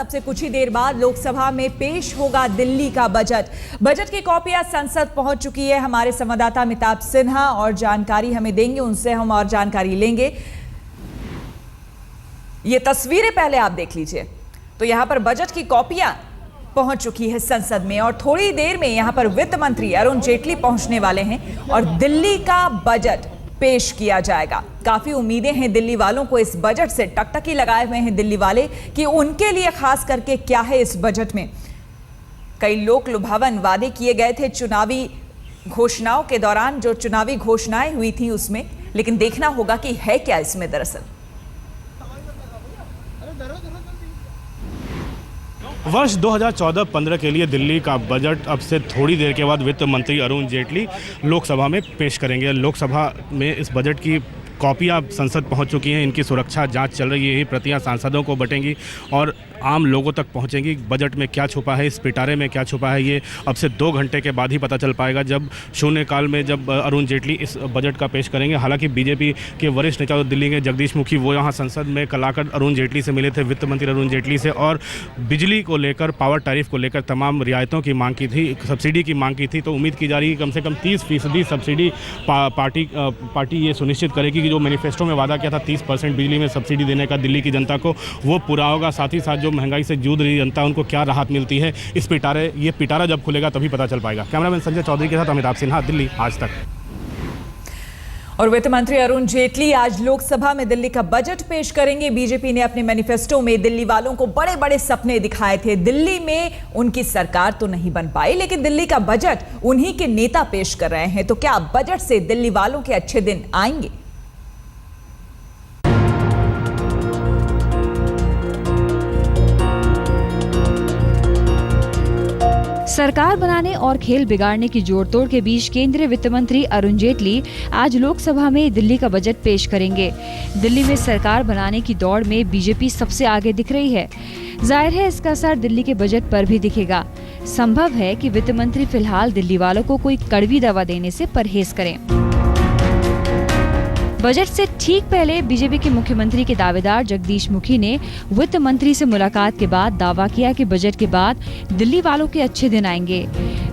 अब से कुछ ही देर बाद लोकसभा में पेश होगा दिल्ली का बजट की कॉपियां संसद पहुंच चुकी है। हमारे संवाददाता अमिताभ सिन्हा और जानकारी हमें देंगे, उनसे हम और जानकारी लेंगे। ये तस्वीरें पहले आप देख लीजिए। तो यहां पर बजट की कॉपियां पहुंच चुकी है संसद में और थोड़ी देर में यहां पर वित्त मंत्री अरुण जेटली पहुंचने वाले हैं और दिल्ली का बजट पेश किया जाएगा। काफी उम्मीदें हैं दिल्ली वालों को, इस बजट से टकटकी लगाए हुए हैं दिल्ली वाले कि उनके लिए खास करके क्या है इस बजट में। कई लोक लुभावन वादे किए गए थे चुनावी घोषणाओं के दौरान, जो चुनावी घोषणाएं हुई थी उसमें, लेकिन देखना होगा कि है क्या इसमें दरअसल। वर्ष 2014-15 के लिए दिल्ली का बजट अब से थोड़ी देर के बाद वित्त मंत्री अरुण जेटली लोकसभा में पेश करेंगे। लोकसभा में इस बजट की कॉपियां संसद पहुंच चुकी हैं, इनकी सुरक्षा जांच चल रही है। ये प्रतियां सांसदों को बटेंगी और आम लोगों तक पहुंचेंगी। बजट में क्या छुपा है, इस पिटारे में क्या छुपा है, ये अब से 2 घंटे के बाद ही पता चल पाएगा, जब शून्यकाल में जब अरुण जेटली इस बजट का पेश करेंगे। हालांकि बीजेपी के वरिष्ठ नेता दिल्ली के जगदीश मुखी, वो यहाँ संसद में कल आकर अरुण जेटली से मिले थे, वित्त मंत्री अरुण जेटली से, और बिजली को लेकर, पावर टैरिफ को लेकर तमाम रियायतों की मांग की थी, सब्सिडी की मांग की थी। तो उम्मीद की जा रही है कम से कम 30% सब्सिडी पार्टी ये सुनिश्चित करेगी कि जो मैनिफेस्टो में वादा किया था 30% बिजली में सब्सिडी देने का दिल्ली की जनता को, वो पूरा होगा। साथ ही साथ जो महंगाई से जूझ रही जनता, उनको क्या राहत मिलती है, इस पिटारा जब खुलेगा तभी पता चल पाएगा। कैमरामैन संजय चौधरी के साथ अमिताभ सिन्हा, दिल्ली आज तक। और वित्त मंत्री अरुण जेटली आज लोकसभा में दिल्ली का बजट पेश करेंगे। बीजेपी ने अपने मैनिफेस्टो में दिल्ली वालों को बड़े बड़े सपने दिखाए थे। दिल्ली में उनकी सरकार तो नहीं बन पाई, लेकिन दिल्ली का बजट उन्हीं के नेता पेश कर रहे हैं। तो क्या बजट से दिल्ली वालों के अच्छे दिन आएंगे? सरकार बनाने और खेल बिगाड़ने की जोड़तोड़ के बीच केंद्रीय वित्त मंत्री अरुण जेटली आज लोकसभा में दिल्ली का बजट पेश करेंगे। दिल्ली में सरकार बनाने की दौड़ में बीजेपी सबसे आगे दिख रही है। जाहिर है इसका असर दिल्ली के बजट पर भी दिखेगा। संभव है कि वित्त मंत्री फिलहाल दिल्ली वालों को कोई कड़वी दवा देने से परहेज करें। बजट से ठीक पहले बीजेपी के मुख्यमंत्री के दावेदार जगदीश मुखी ने वित्त मंत्री से मुलाकात के बाद दावा किया कि बजट के बाद दिल्ली वालों के अच्छे दिन आएंगे।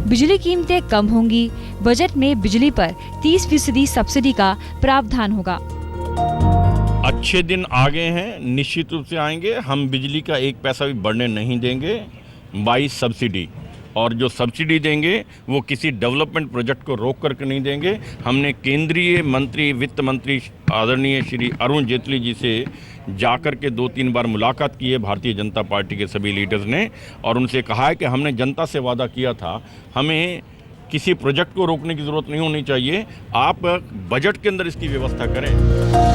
बिजली कीमतें कम होंगी। बजट में बिजली पर 30% सब्सिडी का प्रावधान होगा। अच्छे दिन आ गए हैं, निश्चित रूप से आएंगे। हम बिजली का 1 पैसा भी बढ़ने नहीं देंगे बाई सब्सिडी, और जो सब्सिडी देंगे वो किसी डेवलपमेंट प्रोजेक्ट को रोक करके नहीं देंगे। हमने केंद्रीय मंत्री, वित्त मंत्री आदरणीय श्री अरुण जेटली जी से जाकर के 2-3 बार मुलाकात की है भारतीय जनता पार्टी के सभी लीडर्स ने, और उनसे कहा है कि हमने जनता से वादा किया था, हमें किसी प्रोजेक्ट को रोकने की ज़रूरत नहीं होनी चाहिए, आप बजट के अंदर इसकी व्यवस्था करें।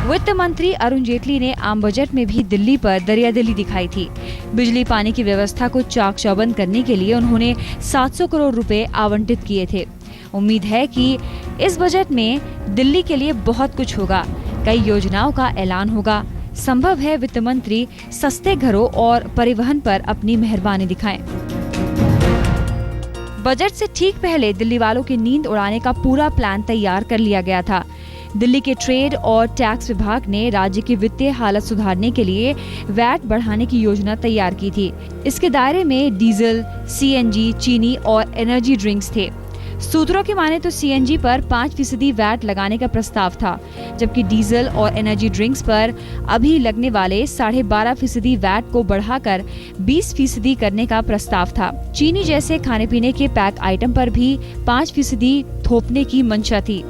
वित्त मंत्री अरुण जेटली ने आम बजट में भी दिल्ली पर दरियादिली दिखाई थी। बिजली पानी की व्यवस्था को चाक चौबंद करने के लिए उन्होंने 700 करोड़ रुपए आवंटित किए थे। उम्मीद है कि इस बजट में दिल्ली के लिए बहुत कुछ होगा। कई योजनाओं का ऐलान होगा। संभव है वित्त मंत्री सस्ते घरों और परिवहन पर अपनी मेहरबानी दिखाएं। बजट से ठीक पहले दिल्ली वालों की नींद उड़ाने का पूरा प्लान तैयार कर लिया गया था। दिल्ली के ट्रेड और टैक्स विभाग ने राज्य की वित्तीय हालत सुधारने के लिए वैट बढ़ाने की योजना तैयार की थी। इसके दायरे में डीजल, सीएनजी, चीनी और एनर्जी ड्रिंक्स थे। सूत्रों की माने तो सीएनजी पर 5% वैट लगाने का प्रस्ताव था, जबकि डीजल और एनर्जी ड्रिंक्स पर अभी लगने वाले 12.5% वैट को बढ़ाकर 20% करने का प्रस्ताव था। चीनी जैसे खाने पीने के पैक आइटम पर भी 5% थोपने की मंशा थी।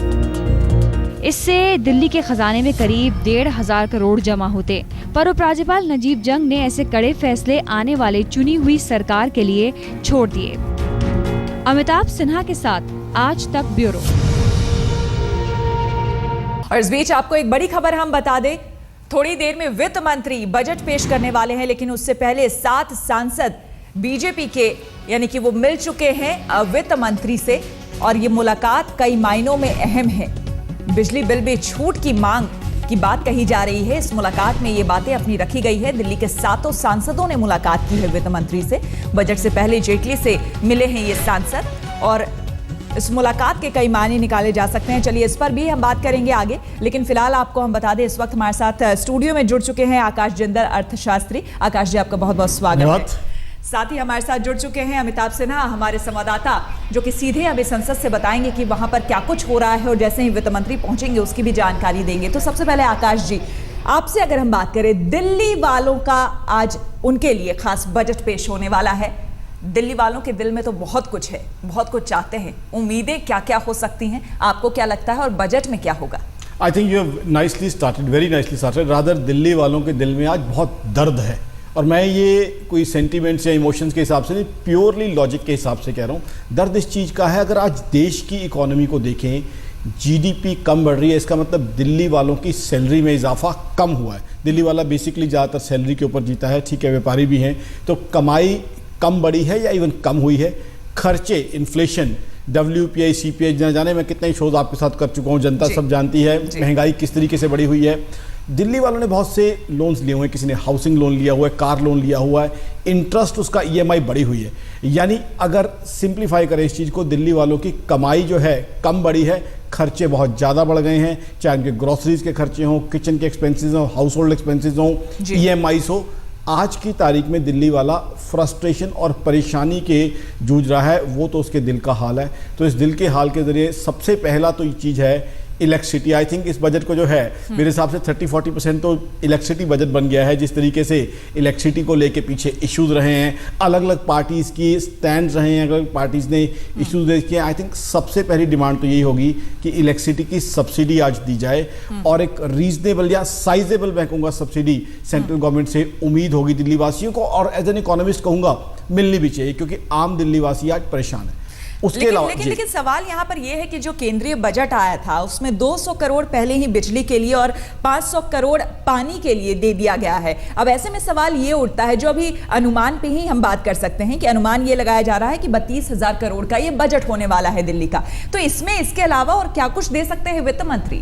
इससे दिल्ली के खजाने में करीब 1,500 करोड़ जमा होते, पर उपराज्यपाल नजीब जंग ने ऐसे कड़े फैसले आने वाले चुनी हुई सरकार के लिए छोड़ दिए। अमिताभ सिन्हा के साथ आज तक ब्यूरो। और इस बीच आपको एक बड़ी खबर हम बता दें, थोड़ी देर में वित्त मंत्री बजट पेश करने वाले हैं, लेकिन उससे पहले 7 सांसद बीजेपी के, यानी कि वो मिल चुके हैं वित्त मंत्री से, और ये मुलाकात कई मायनों में अहम है। बिजली बिल में छूट की मांग की बात कही जा रही है। इस मुलाकात में ये बातें अपनी रखी गई है। दिल्ली के 7 सांसदों ने मुलाकात की है वित्त मंत्री से। बजट से पहले जेटली से मिले हैं ये सांसद, और इस मुलाकात के कई मायने निकाले जा सकते हैं। चलिए इस पर भी हम बात करेंगे आगे, लेकिन फिलहाल आपको हम बता दें इस वक्त हमारे साथ स्टूडियो में जुड़ चुके हैं आकाश जिंदल, अर्थशास्त्री। आकाश जी, आपका बहुत बहुत स्वागत है। साथ ही हमारे साथ जुड़ चुके हैं अमिताभ सिन्हा, हमारे संवाददाता, जो कि सीधे हमें संसद से बताएंगे कि वहां पर क्या कुछ हो रहा है और जैसे ही वित्त मंत्री पहुंचेंगे उसकी भी जानकारी देंगे। तो सबसे पहले आकाश जी, आपसे अगर हम बात करें, दिल्ली वालों का आज उनके लिए खास बजट पेश होने वाला है। दिल्ली वालों के दिल में तो बहुत कुछ है, बहुत कुछ चाहते हैं, उम्मीदें क्या क्या हो सकती हैं, आपको क्या लगता है और बजट में क्या होगा? I think you have nicely started, very nicely started. Rather Delhi वालों के दिल में आज बहुत दर्द है, और मैं ये कोई सेंटीमेंट्स या इमोशंस के हिसाब से नहीं, प्योरली लॉजिक के हिसाब से कह रहा हूँ। दर्द इस चीज़ का है, अगर आज देश की इकोनॉमी को देखें, जीडीपी कम बढ़ रही है, इसका मतलब दिल्ली वालों की सैलरी में इजाफा कम हुआ है। दिल्ली वाला बेसिकली ज़्यादातर सैलरी के ऊपर जीता है, ठीक है, व्यापारी भी हैं, तो कमाई कम बढ़ी है या इवन कम हुई है। खर्चे, इन्फ्लेशन, WPI, CPI, न जाने मैं कितने शोज आपके साथ कर चुका हूँ, जनता सब जानती है महंगाई किस तरीके से बढ़ी हुई है। दिल्ली वालों ने बहुत से लोन्स लिए हुए हैं, किसी ने हाउसिंग लोन लिया हुआ है, कार लोन लिया हुआ है, इंटरेस्ट उसका EMI बढ़ी हुई है। यानी अगर सिंप्लीफाई करें इस चीज़ को, दिल्ली वालों की कमाई जो है कम बढ़ी है, खर्चे बहुत ज़्यादा बढ़ गए हैं, चाहे उनके ग्रोसरीज के खर्चे हों, किचन के एक्सपेंसेस हों, हाउस होल्ड एक्सपेंसेस हों, EMIs हो। आज की तारीख में दिल्ली वाला फ्रस्ट्रेशन और परेशानी के जूझ रहा है, वो तो उसके दिल का हाल है। तो इस दिल के हाल के ज़रिए सबसे पहला तो ये चीज़ है इलेक्ट्रिसिटी। आई थिंक इस बजट को जो है मेरे हिसाब से 30-40% तो इलेक्ट्रिसिटी बजट बन गया है। जिस तरीके से इलेक्ट्रिसिटी को लेके पीछे इश्यूज रहे हैं, अलग अलग पार्टीज़ की स्टैंड रहे हैं, अलग अलग पार्टीज़ ने इश्यूज रेज किए। आई थिंक सबसे पहली डिमांड तो यही होगी कि इलेक्ट्रिसिटी की सब्सिडी आज दी जाए, और एक रीजनेबल या साइजेबल मैं कहूँगा सब्सिडी सेंट्रल गवर्नमेंट से उम्मीद होगी दिल्ली वासियों को, और एज एन इकोनॉमिस्ट कहूँगा मिलनी भी चाहिए, क्योंकि आम दिल्ली वासी आज परेशान है। उसके अलावा लेकिन सवाल यहाँ पर यह है कि जो केंद्रीय बजट आया था उसमें 200 करोड़ पहले ही बिजली के लिए और 500 करोड़ पानी के लिए दे दिया गया है। अब ऐसे में सवाल ये उठता है, जो अभी अनुमान पे ही हम बात कर सकते हैं कि अनुमान ये लगाया जा रहा है कि 32,000 करोड़ का ये बजट होने वाला है दिल्ली का। तो इसमें इसके अलावा और क्या कुछ दे सकते हैं वित्त मंत्री?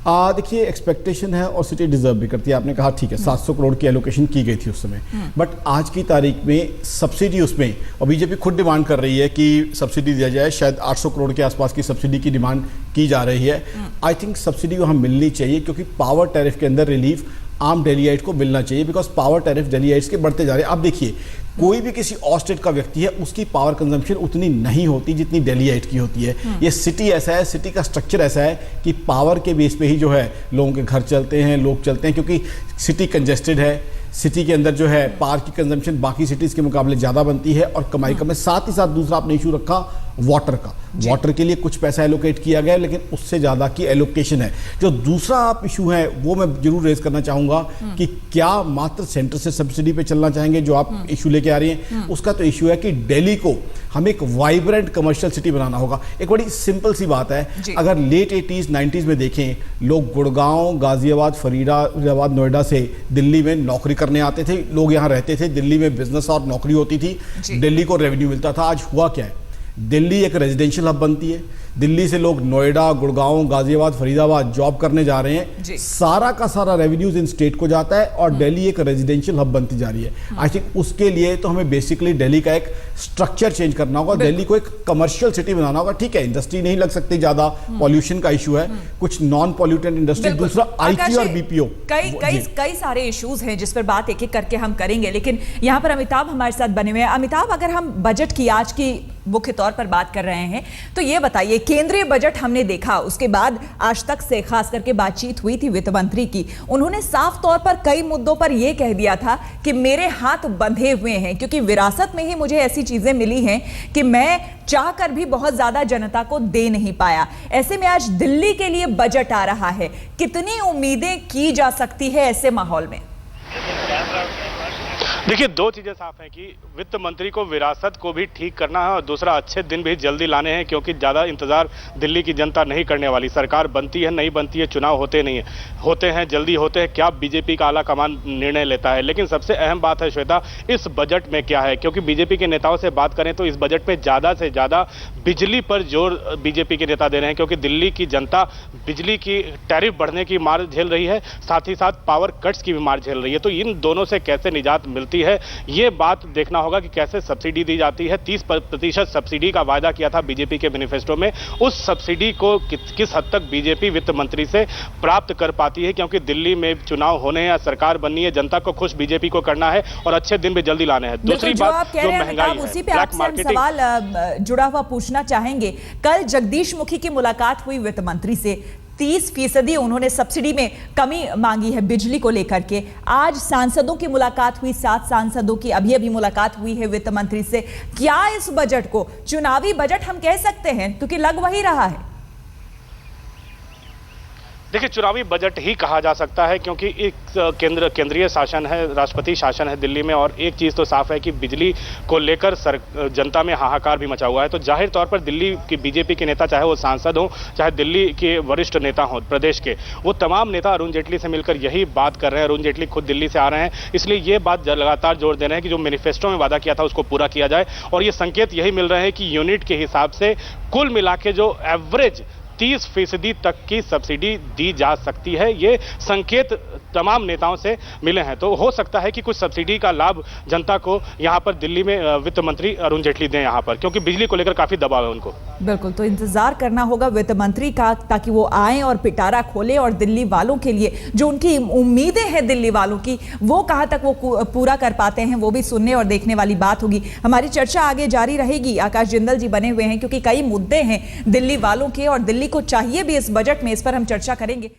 देखिए, एक्सपेक्टेशन है और सिटी डिजर्व भी करती है। आपने कहा ठीक है, 700 करोड़ की एलोकेशन की गई थी उस समय, बट आज की तारीख में सब्सिडी उसमें, और बीजेपी खुद डिमांड कर रही है कि सब्सिडी दिया जाए, शायद 800 करोड़ के आसपास की सब्सिडी की डिमांड की जा रही है। आई थिंक सब्सिडी वहाँ मिलनी चाहिए, क्योंकि पावर टैरिफ के अंदर रिलीफ आम दिल्लीइट को मिलना चाहिए, बिकॉज पावर टैरिफ दिल्लीइट्स के बढ़ते जा रहे हैं। आप देखिए, कोई भी किसी और स्टेट का व्यक्ति है, उसकी पावर कंजम्पशन उतनी नहीं होती जितनी दिल्लीइट की होती है। ये सिटी ऐसा है, सिटी का स्ट्रक्चर ऐसा है कि पावर के बेस पे ही जो है लोगों के घर चलते हैं, लोग चलते हैं, क्योंकि सिटी कंजेस्टेड है। सिटी के अंदर जो है पावर की कंजम्पशन बाकी सिटीज़ के मुकाबले ज़्यादा बनती है, और कमाई कम है। साथ ही साथ दूसरा आपने इशू रखा वाटर का। वाटर के लिए कुछ पैसा एलोकेट किया गया है, लेकिन उससे ज़्यादा की एलोकेशन है। जो दूसरा आप इशू है वो मैं जरूर रेज करना चाहूँगा कि क्या मात्र सेंटर से सब्सिडी पे चलना चाहेंगे, जो आप इशू लेके आ रही हैं। उसका तो इशू है कि दिल्ली को हमें एक वाइब्रेंट कमर्शियल सिटी बनाना होगा। एक बड़ी सिंपल सी बात है, अगर लेट 80s 90s में देखें, लोग गुड़गांव, गाजियाबाद, फरीदाबाद, नोएडा से दिल्ली में नौकरी करने आते थे, लोग यहाँ रहते थे, दिल्ली में बिजनेस और नौकरी होती थी, दिल्ली को रेवेन्यू मिलता था। आज हुआ क्या है, दिल्ली एक रेजिडेंशियल हब बनती है, दिल्ली से लोग नोएडा, गुड़गांव, गाजियाबाद, फरीदाबाद जॉब करने जा रहे हैं, सारा का सारा रेवेन्यूज इन स्टेट को जाता है, और दिल्ली एक रेजिडेंशियल हब बनती जा रही है। आई थिंक उसके लिए तो हमें बेसिकली दिल्ली का एक स्ट्रक्चर चेंज करना होगा, दिल्ली को एक कमर्शियल सिटी बनाना होगा। ठीक है, इंडस्ट्री नहीं लग सकती ज़्यादा, पॉल्यूशन का इशू है, कुछ नॉन पॉल्यूटेड इंडस्ट्री, दूसरा IT और BPO, कई सारे इश्यूज हैं जिस पर बात एक एक करके हम करेंगे। लेकिन यहाँ पर अमिताभ हमारे साथ बने हुए हैं। अमिताभ, अगर हम बजट की आज की मुख्य तौर पर बात कर रहे हैं, तो ये बताइए, केंद्रीय बजट हमने देखा, उसके बाद आज तक से खास करके बातचीत हुई थी वित्त मंत्री की, उन्होंने साफ तौर पर कई मुद्दों पर यह कह दिया था कि मेरे हाथ बंधे हुए हैं, क्योंकि विरासत में ही मुझे ऐसी चीजें मिली हैं कि मैं चाहकर भी बहुत ज्यादा जनता को दे नहीं पाया। ऐसे में आज दिल्ली के लिए बजट आ रहा है, कितनी उम्मीदें की जा सकती है ऐसे माहौल में? देखिए, दो चीज़ें साफ हैं कि वित्त मंत्री को विरासत को भी ठीक करना है, और दूसरा अच्छे दिन भी जल्दी लाने हैं, क्योंकि ज़्यादा इंतज़ार दिल्ली की जनता नहीं करने वाली। सरकार बनती है, नहीं बनती है, चुनाव होते नहीं है, होते हैं, जल्दी होते हैं, क्या बीजेपी का आला कमान निर्णय लेता है। लेकिन सबसे अहम बात है श्वेता, इस बजट में क्या है, क्योंकि बीजेपी के नेताओं से बात करें तो इस बजट में ज़्यादा से ज़्यादा बिजली पर जोर बीजेपी के नेता दे रहे हैं, क्योंकि दिल्ली की जनता बिजली की टैरिफ बढ़ने की मार झेल रही है, साथ ही साथ पावर कट्स की भी मार झेल रही है। तो इन दोनों से कैसे निजात मिलती होती है। ये बात देखना होगा कि कैसे सब्सिडी दी जाती है। 30% सब्सिडी का वायदा किया था बीजेपी के मैनिफेस्टो में, उस सब्सिडी को किस हद तक बीजेपी वित्त मंत्री से प्राप्त कर पाती है, क्योंकि दिल्ली में चुनाव होने हैं, सरकार बननी है, जनता को खुश बीजेपी को करना है और अच्छे दिन भी जल्दी लाने हैं। दूसरी बात जो महंगाई है, उसी पे आपसे हम सवाल जुड़ा हुआ पूछना चाहेंगे। कल जगदीश मुखी की मुलाकात हुई वित्त मंत्री से, 30% उन्होंने सब्सिडी में कमी मांगी है बिजली को लेकर के। आज सांसदों की मुलाकात हुई, 7 सांसदों की अभी मुलाकात हुई है वित्त मंत्री से। क्या इस बजट को चुनावी बजट हम कह सकते हैं, क्योंकि लग वही रहा है? देखिए, चुनावी बजट ही कहा जा सकता है, क्योंकि एक केंद्रीय शासन है, राष्ट्रपति शासन है दिल्ली में, और एक चीज़ तो साफ है कि बिजली को लेकर जनता में हाहाकार भी मचा हुआ है। तो जाहिर तौर पर दिल्ली की बीजेपी के नेता, चाहे वो सांसद हों, चाहे दिल्ली के वरिष्ठ नेता हों प्रदेश के, वो तमाम नेता अरुण जेटली से मिलकर यही बात कर रहे हैं। अरुण जेटली खुद दिल्ली से आ रहे हैं, इसलिए ये बात लगातार जोर दे रहे हैं कि जो मैनिफेस्टो में वादा किया था उसको पूरा किया जाए। और ये संकेत यही मिल रहे हैं कि यूनिट के हिसाब से कुल मिला के जो एवरेज 30% तक की सब्सिडी दी जा सकती है, ये संकेत तमाम नेताओं से मिले हैं। तो हो सकता है कि कुछ सब्सिडी का लाभ जनता को यहाँ पर दिल्ली में वित्त मंत्री अरुण जेटली दें यहाँ पर, क्योंकि बिजली को लेकर काफी दबाव है उनको। बिल्कुल, तो इंतजार करना होगा वित्त मंत्री का, ताकि वो आए और पिटारा खोले और दिल्ली वालों के लिए जो उनकी उम्मीदें हैं दिल्ली वालों की, वो कहाँ तक वो पूरा कर पाते हैं, वो भी सुनने और देखने वाली बात होगी। हमारी चर्चा आगे जारी रहेगी। आकाश जिंदल जी बने हुए हैं, क्योंकि कई मुद्दे हैं दिल्ली वालों के और दिल्ली को चाहिए भी इस बजट में, इस पर हम चर्चा करेंगे।